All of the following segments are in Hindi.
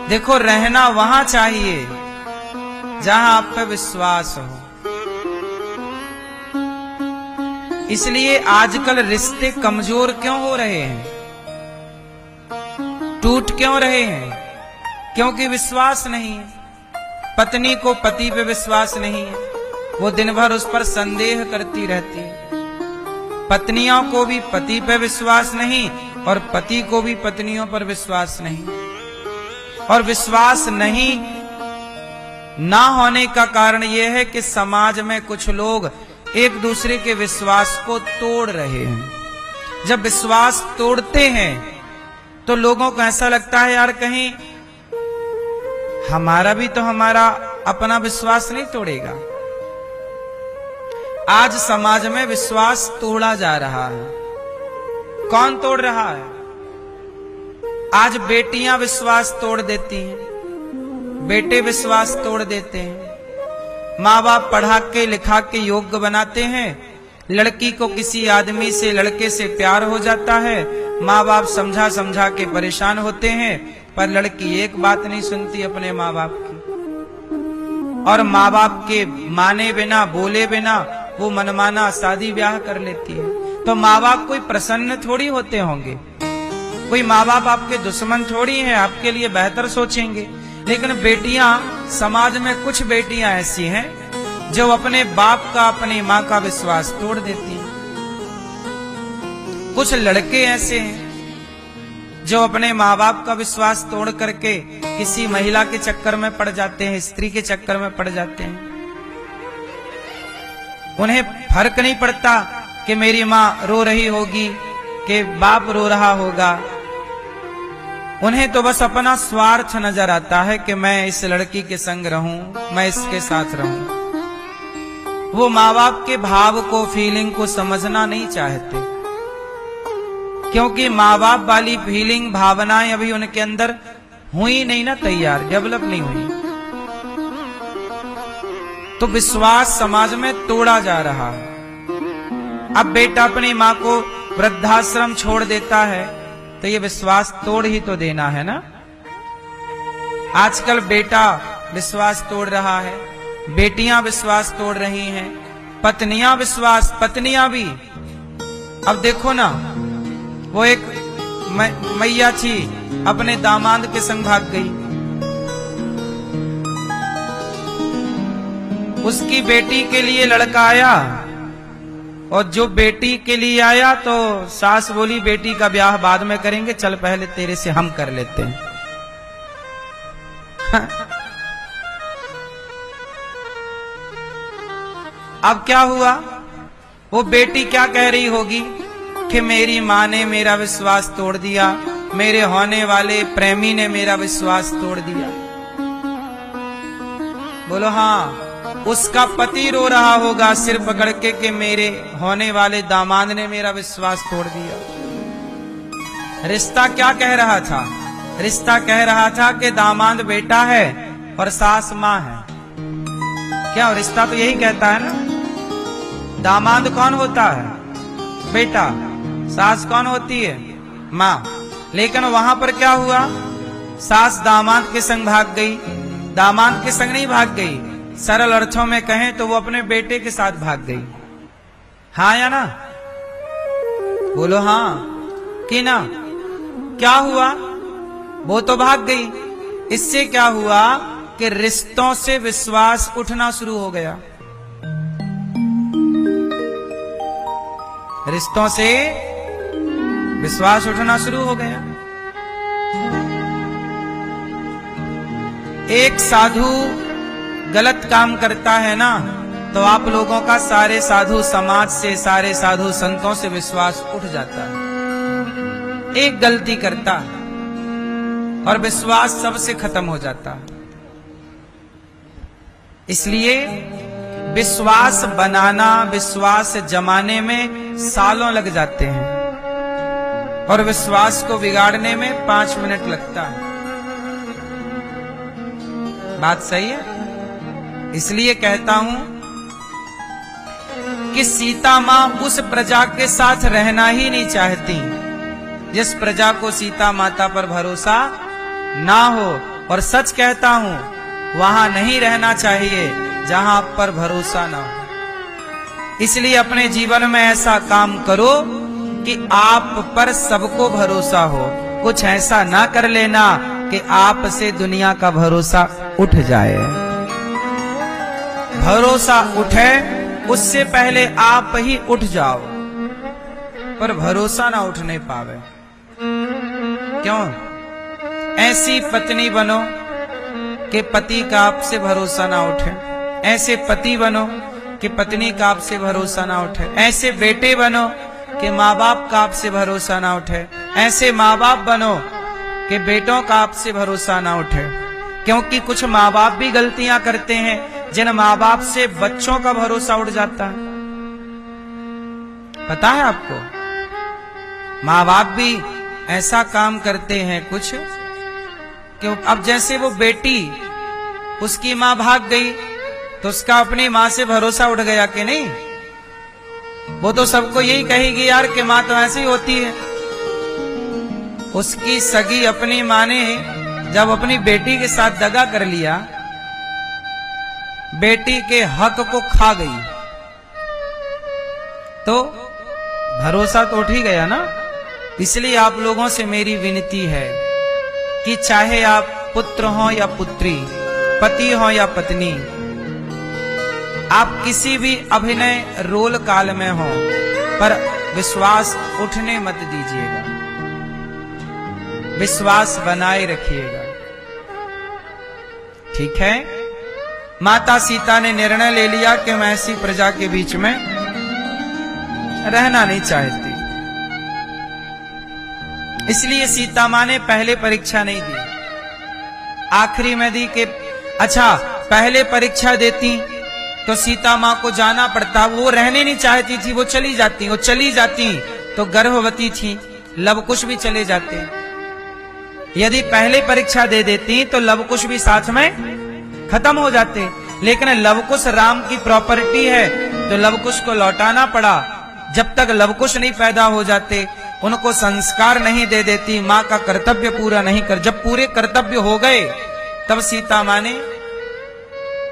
देखो रहना वहां चाहिए जहां आप पे विश्वास हो। इसलिए आजकल रिश्ते कमजोर क्यों हो रहे हैं, टूट क्यों रहे हैं? क्योंकि विश्वास नहीं है। पत्नी को पति पे विश्वास नहीं है, वो दिन भर उस पर संदेह करती रहती है। पत्नियों को भी पति पे विश्वास नहीं और पति को भी पत्नियों पर विश्वास नहीं। और विश्वास नहीं ना होने का कारण यह है कि समाज में कुछ लोग एक दूसरे के विश्वास को तोड़ रहे हैं। जब विश्वास तोड़ते हैं तो लोगों को ऐसा लगता है यार कहीं हमारा भी तो हमारा अपना विश्वास नहीं तोड़ेगा। आज समाज में विश्वास तोड़ा जा रहा है। कौन तोड़ रहा है? आज बेटियां विश्वास तोड़ देती हैं, बेटे विश्वास तोड़ देते हैं। माँ बाप पढ़ा के लिखा के योग्य बनाते हैं, लड़की को किसी आदमी से लड़के से प्यार हो जाता है, माँ बाप समझा समझा के परेशान होते हैं, पर लड़की एक बात नहीं सुनती अपने माँ बाप की। और माँ बाप के माने बिना बोले बिना वो मनमाना शादी ब्याह कर लेती है। तो माँ बाप कोई प्रसन्न थोड़ी होते होंगे, कोई माँ बाप आपके दुश्मन थोड़ी हैं, आपके लिए बेहतर सोचेंगे। लेकिन बेटियां, समाज में कुछ बेटियां ऐसी हैं जो अपने बाप का अपनी माँ का विश्वास तोड़ देती हैं। कुछ लड़के ऐसे हैं जो अपने माँ बाप का विश्वास तोड़ करके किसी महिला के चक्कर में पड़ जाते हैं, स्त्री के चक्कर में पड़ जाते हैं। उन्हें फर्क नहीं पड़ता कि मेरी माँ रो रही होगी कि बाप रो रहा होगा। उन्हें तो बस अपना स्वार्थ नजर आता है कि मैं इस लड़की के संग रहूं, मैं इसके साथ रहूं। वो माँ बाप के भाव को, फीलिंग को समझना नहीं चाहते, क्योंकि माँ बाप वाली फीलिंग, भावनाएं अभी उनके अंदर हुई नहीं ना, तैयार, डेवलप नहीं हुई। तो विश्वास समाज में तोड़ा जा रहा है। अब बेटा अपनी माँ को वृद्धाश्रम छोड़ देता है तो ये विश्वास तोड़ ही तो देना है ना। आजकल बेटा विश्वास तोड़ रहा है, बेटियां विश्वास तोड़ रही हैं, पत्नियां भी। अब देखो ना, वो एक मैया थी अपने दामाद के संग भाग गई, उसकी बेटी के लिए लड़का आया और जो बेटी के लिए आया तो सास बोली बेटी का ब्याह बाद में करेंगे, चल पहले तेरे से हम कर लेते हैं। अब क्या हुआ? वो बेटी क्या कह रही होगी कि मेरी माँ ने मेरा विश्वास तोड़ दिया, मेरे होने वाले प्रेमी ने मेरा विश्वास तोड़ दिया। बोलो हाँ, उसका पति रो रहा होगा सिर पकड़ के कि मेरे होने वाले दामाद ने मेरा विश्वास तोड़ दिया। रिश्ता क्या कह रहा था? रिश्ता कह रहा था कि दामाद बेटा है और सास माँ है। क्या रिश्ता तो यही कहता है ना। दामाद कौन होता है? बेटा। सास कौन होती है? माँ। लेकिन वहां पर क्या हुआ? सास दामाद के संग भाग गई। दामाद के संग नहीं भाग गई, सरल अर्थों में कहें तो वो अपने बेटे के साथ भाग गई। हाँ या ना? बोलो हाँ कि ना? क्या हुआ? वो तो भाग गई। इससे क्या हुआ कि रिश्तों से विश्वास उठना शुरू हो गया। रिश्तों से विश्वास उठना शुरू हो गया। एक साधु गलत काम करता है ना, तो आप लोगों का सारे साधु समाज से, सारे साधु संतों से विश्वास उठ जाता है। एक गलती करता है और विश्वास सबसे खत्म हो जाता है। इसलिए विश्वास बनाना, विश्वास जमाने में सालों लग जाते हैं और विश्वास को बिगाड़ने में 5 मिनट लगता है। बात सही है? इसलिए कहता हूं कि सीता मां उस प्रजा के साथ रहना ही नहीं चाहती जिस प्रजा को सीता माता पर भरोसा ना हो, और सच कहता हूं वहां नहीं रहना चाहिए जहां आप पर भरोसा ना हो। इसलिए अपने जीवन में ऐसा काम करो कि आप पर सबको भरोसा हो। कुछ ऐसा ना कर लेना कि आप से दुनिया का भरोसा उठ जाए। भरोसा उठे उससे पहले आप ही उठ जाओ, पर भरोसा ना उठने पावे। क्यों? ऐसी पत्नी बनो कि पति का आपसे भरोसा ना उठे, ऐसे पति बनो कि पत्नी का आपसे भरोसा ना उठे, ऐसे बेटे बनो कि माँ बाप का आपसे भरोसा ना उठे, ऐसे माँ बाप बनो कि बेटों का आपसे भरोसा ना उठे। क्योंकि कुछ माँ बाप भी गलतियां करते हैं जिन माँ बाप से बच्चों का भरोसा उठ जाता है। पता है आपको? माँ बाप भी ऐसा काम करते हैं कुछ कि अब जैसे वो बेटी, उसकी माँ भाग गई तो उसका अपनी माँ से भरोसा उठ गया कि नहीं? वो तो सबको यही कहेगी यार कि माँ तो ऐसी होती है। उसकी सगी अपनी माँ ने जब अपनी बेटी के साथ दगा कर लिया, बेटी के हक को खा गई, तो भरोसा तो उठ ही गया ना। इसलिए आप लोगों से मेरी विनती है कि चाहे आप पुत्र हो या पुत्री, पति हो या पत्नी, आप किसी भी अभिनय रोल काल में हो, पर विश्वास उठने मत दीजिएगा, विश्वास बनाए रखिएगा। ठीक है? माता सीता ने निर्णय ले लिया कि मैं ऐसी प्रजा के बीच में रहना नहीं चाहती। इसलिए सीता मां ने पहले परीक्षा नहीं दी, आखिरी में दी। कि अच्छा, पहले परीक्षा देती तो सीता मां को जाना पड़ता, वो रहने नहीं चाहती थी, वो चली जाती तो गर्भवती थी, लवकुश भी चले जाते। यदि पहले परीक्षा दे देती तो लवकुश भी साथ में खत्म हो जाते। लेकिन लवकुश राम की प्रॉपर्टी है तो लवकुश को लौटाना पड़ा। जब तक लवकुश नहीं पैदा हो जाते, उनको संस्कार नहीं दे देती, मां का कर्तव्य पूरा नहीं कर। जब पूरे कर्तव्य हो गए तब सीता मां ने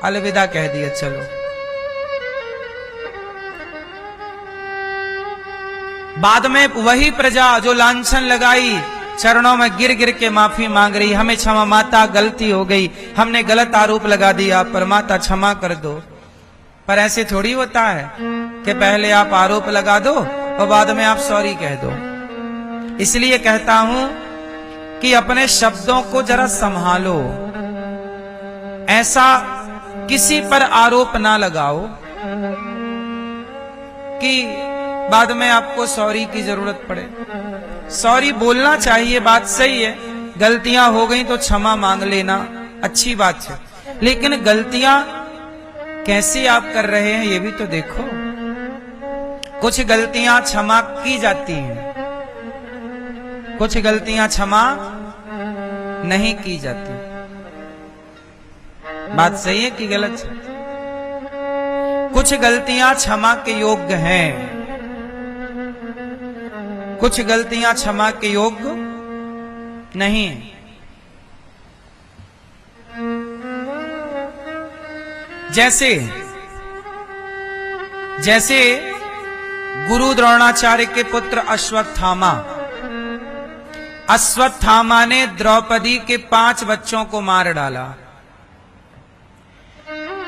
अलविदा कह दिया, चलो। बाद में वही प्रजा जो लांछन लगाई, चरणों में गिर गिर के माफी मांग रही, हमें क्षमा माता, गलती हो गई, हमने गलत आरोप लगा दिया, पर माता क्षमा कर दो। पर ऐसे थोड़ी होता है कि पहले आप आरोप लगा दो और बाद में आप सॉरी कह दो। इसलिए कहता हूं कि अपने शब्दों को जरा संभालो, ऐसा किसी पर आरोप ना लगाओ कि बाद में आपको सॉरी की जरूरत पड़े। सॉरी बोलना चाहिए, बात सही है, गलतियां हो गई तो क्षमा मांग लेना अच्छी बात है, लेकिन गलतियां कैसे आप कर रहे हैं ये भी तो देखो। कुछ गलतियां क्षमा की जाती हैं, कुछ गलतियां क्षमा नहीं की जाती। बात सही है कि गलत है? कुछ गलतियां क्षमा के योग्य हैं, कुछ गलतियां क्षमा के योग्य नहीं। जैसे जैसे गुरु द्रोणाचार्य के पुत्र अश्वत्थामा ने द्रौपदी के 5 बच्चों को मार डाला।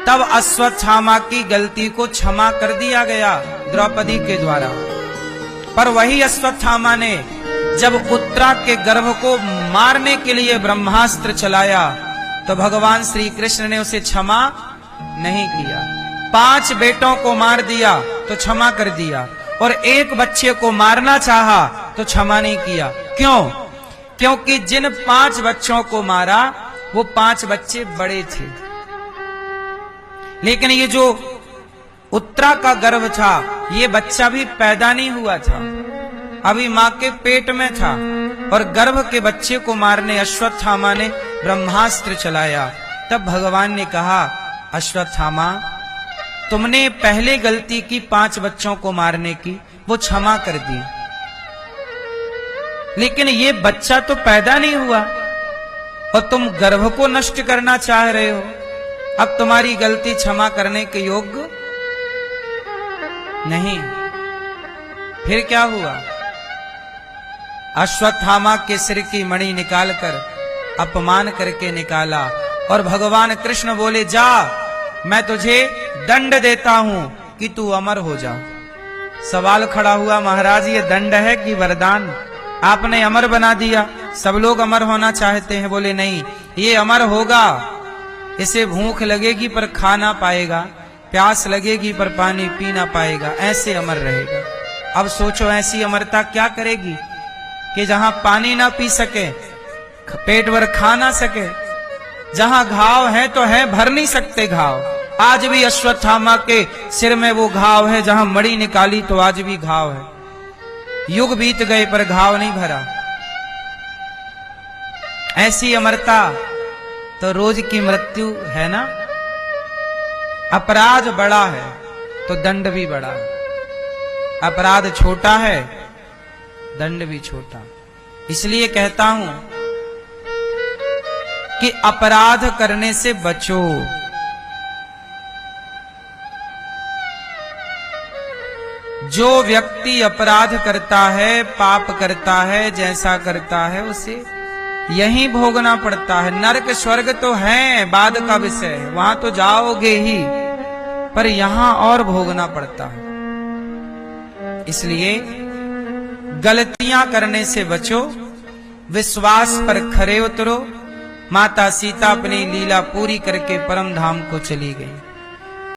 तब अश्वत्थामा की गलती को क्षमा कर दिया गया द्रौपदी के द्वारा। पर वही अश्वत्थामा ने जब उत्तरा के गर्भ को मारने के लिए ब्रह्मास्त्र चलाया तो भगवान श्री कृष्ण ने उसे क्षमा नहीं किया। 5 बेटों को मार दिया तो क्षमा कर दिया, और 1 बच्चे को मारना चाहा तो क्षमा नहीं किया। क्यों? क्योंकि जिन 5 बच्चों को मारा वो 5 बच्चे बड़े थे, लेकिन ये जो उत्तरा का गर्भ था, ये बच्चा भी पैदा नहीं हुआ था, अभी मां के पेट में था, और गर्भ के बच्चे को मारने अश्वत्थामा ने ब्रह्मास्त्र चलाया। तब भगवान ने कहा, अश्वत्थामा, तुमने पहले गलती की 5 बच्चों को मारने की, वो क्षमा कर दी, लेकिन ये बच्चा तो पैदा नहीं हुआ, और तुम गर्भ को नष्ट करना चाह रहे हो। अब तुम्हारी गलती क्षमा करने के योग्य नहीं। फिर क्या हुआ? अश्वत्थामा के सिर की मणि निकालकर अपमान करके निकाला और भगवान कृष्ण बोले, जा मैं तुझे दंड देता हूं कि तू अमर हो जा। सवाल खड़ा हुआ, महाराज ये दंड है कि वरदान? आपने अमर बना दिया, सब लोग अमर होना चाहते हैं। बोले नहीं, ये अमर होगा। इसे भूख लगेगी पर खा ना पाएगा, प्यास लगेगी पर पानी पी ना पाएगा, ऐसे अमर रहेगा। अब सोचो ऐसी अमरता क्या करेगी कि जहां पानी ना पी सके, पेट भर खा ना सके, जहां घाव है तो है, भर नहीं सकते घाव। आज भी अश्वत्थामा के सिर में वो घाव है, जहां मणि निकाली तो आज भी घाव है। युग बीत गए पर घाव नहीं भरा। ऐसी अमरता तो रोज की मृत्यु है ना। अपराध बड़ा है तो दंड भी बड़ा है, अपराध छोटा है दंड भी छोटा। इसलिए कहता हूं कि अपराध करने से बचो। जो व्यक्ति अपराध करता है, पाप करता है, जैसा करता है उसे यही भोगना पड़ता है। नरक स्वर्ग तो है बाद का विषय है, वहां तो जाओगे ही, पर यहां और भोगना पड़ता है। इसलिए गलतियां करने से बचो, विश्वास पर खरे उतरो। माता सीता अपनी लीला पूरी करके परम धाम को चली गई।